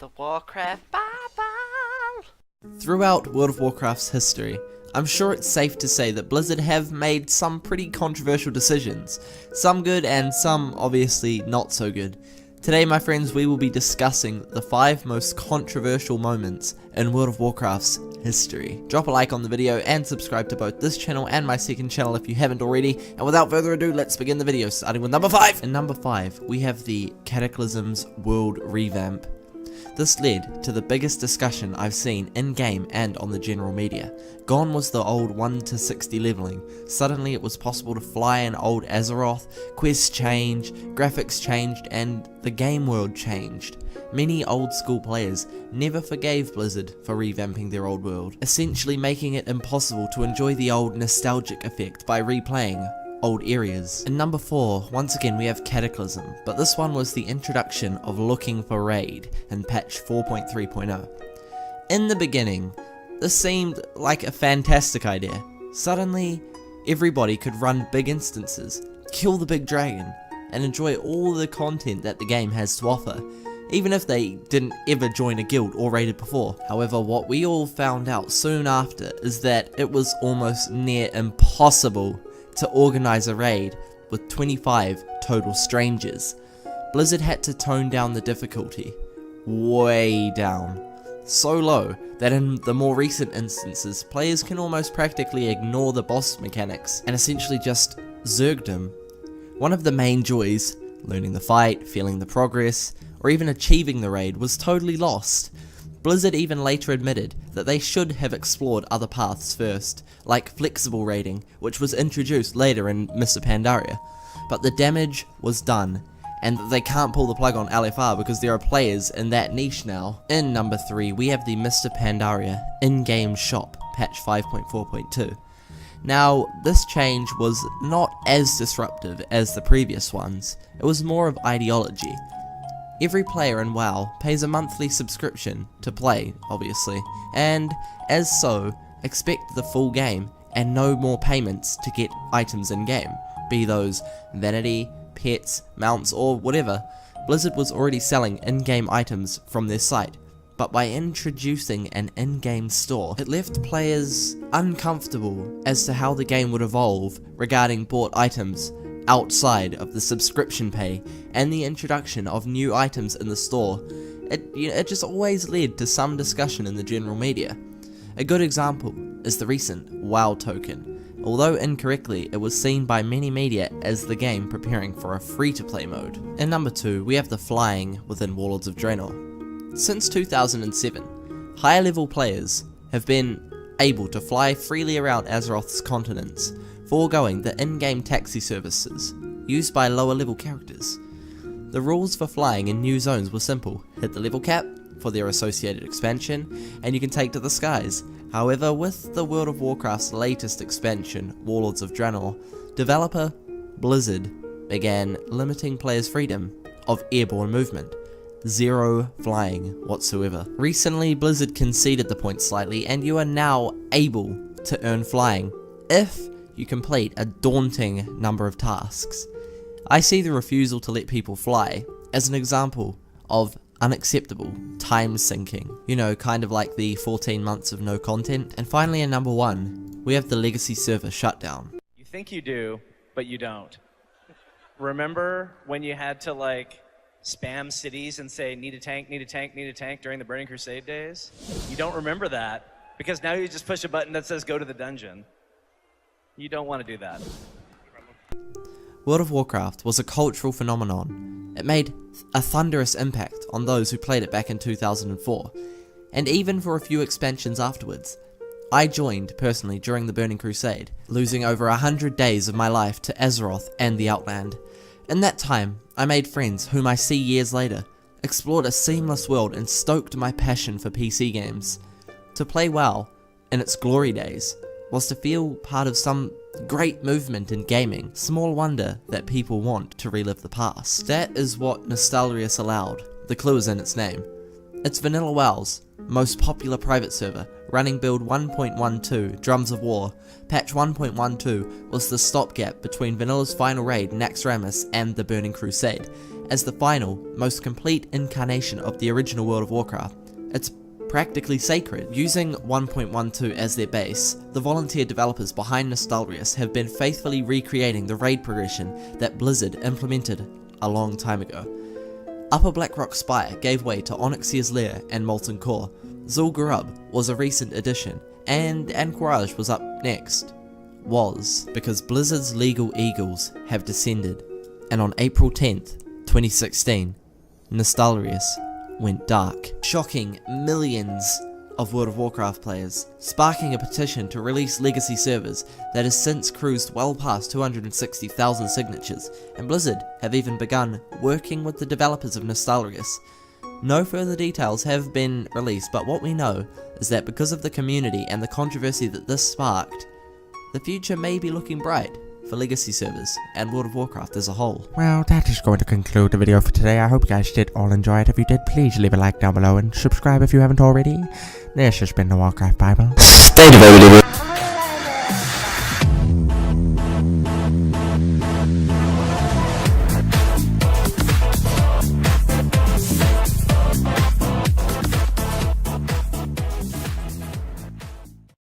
The Warcraft Bible! Throughout World of Warcraft's history, I'm sure it's safe to say that Blizzard have made some pretty controversial decisions, some good and some obviously not so good. Today, my friends, we will be discussing the 5 most controversial moments in World of Warcraft's history. Drop a like on the video and subscribe to both this channel and my second channel if you haven't already. And without further ado, let's begin the video, starting with number 5! In number 5, we have the Cataclysm's world revamp. This led to the biggest discussion I've seen in-game and on the general media. Gone was the old 1 to 60 leveling. Suddenly it was possible to fly in old Azeroth, quests changed, graphics changed, and the game world changed. Many old school players never forgave Blizzard for revamping their old world, essentially making it impossible to enjoy the old nostalgic effect by replaying old areas. In number 4, once again we have Cataclysm, but this one was the introduction of looking for raid in patch 4.3.0. In the beginning, this seemed like a fantastic idea. Suddenly, everybody could run big instances, kill the big dragon, and enjoy all the content that the game has to offer, even if they didn't ever join a guild or raided before. However, what we all found out soon after is that it was almost near impossible to organize a raid with 25 total strangers. Blizzard had to tone down the difficulty way down, so low that in the more recent instances players can almost practically ignore the boss mechanics and essentially just zerg them. One of the main joys, learning the fight, feeling the progress, or even achieving the raid, was totally lost. Blizzard even later admitted that they should have explored other paths first, like flexible raiding, which was introduced later in Mr. Pandaria. But the damage was done, and they can't pull the plug on LFR because there are players in that niche now. In number 3, we have the Mr. Pandaria in-game shop, patch 5.4.2. Now, this change was not as disruptive as the previous ones. It was more of ideology. Every player in WoW pays a monthly subscription to play, obviously, and as so, expect the full game and no more payments to get items in-game, be those vanity, pets, mounts, or whatever. Blizzard was already selling in-game items from their site, but by introducing an in-game store, it left players uncomfortable as to how the game would evolve regarding bought items outside of the subscription pay and the introduction of new items in the store. It just always led to some discussion in the general media. A good example is the recent WoW token. Although incorrectly, it was seen by many media as the game preparing for a free-to-play mode. In number 2, we have the flying within Warlords of Draenor. Since 2007, higher level players have been able to fly freely around Azeroth's continents, foregoing the in-game taxi services used by lower level characters. The rules for flying in new zones were simple: hit the level cap for their associated expansion, and you can take to the skies. However, with the World of Warcraft's latest expansion, Warlords of Draenor, developer Blizzard began limiting players' freedom of airborne movement. Zero flying whatsoever. Recently, Blizzard conceded the point slightly, and you are now able to earn flying if you complete a daunting number of tasks. I see the refusal to let people fly as an example of unacceptable time sinking. You know, kind of like the 14 months of no content. And finally, in number 1, we have the legacy server shutdown. You think you do, but you don't. Remember when you had to spam cities and say, need a tank, need a tank, need a tank during the Burning Crusade days? You don't remember that because now you just push a button that says go to the dungeon. You don't want to do that. World of Warcraft was a cultural phenomenon. It made a thunderous impact on those who played it back in 2004, and even for a few expansions afterwards. I joined personally during the Burning Crusade, losing over 100 days of my life to Azeroth and the Outland. In that time, I made friends whom I see years later, explored a seamless world, and stoked my passion for PC games. To play WoW in its glory days was to feel part of some great movement in gaming. Small wonder that people want to relive the past. That is what Nostalrius allowed. The clue is in its name. It's Vanilla WoW's most popular private server, running build 1.12, Drums of War. Patch 1.12 was the stopgap between Vanilla's final raid, Naxxramas, and the Burning Crusade, as the final, most complete incarnation of the original World of Warcraft. It's practically sacred. Using 1.12 as their base, the volunteer developers behind Nostalrius have been faithfully recreating the raid progression that Blizzard implemented a long time ago. Upper Blackrock Spire gave way to Onyxia's Lair and Molten Core. Zul'Gurub was a recent addition, and Anchorage was up next. Because Blizzard's legal eagles have descended, and on April 10th, 2016, Nostalrius went dark, shocking millions of World of Warcraft players, sparking a petition to release legacy servers that has since cruised well past 260,000 signatures, and Blizzard have even begun working with the developers of Nostalrius. No further details have been released, but what we know is that because of the community and the controversy that this sparked, the future may be looking bright for legacy servers and World of Warcraft as a whole. Well, that is going to conclude the video for today. I hope you guys did all enjoy it. If you did, please leave a like down below and subscribe if you haven't already. This has been the Warcraft Bible. Stay devoted.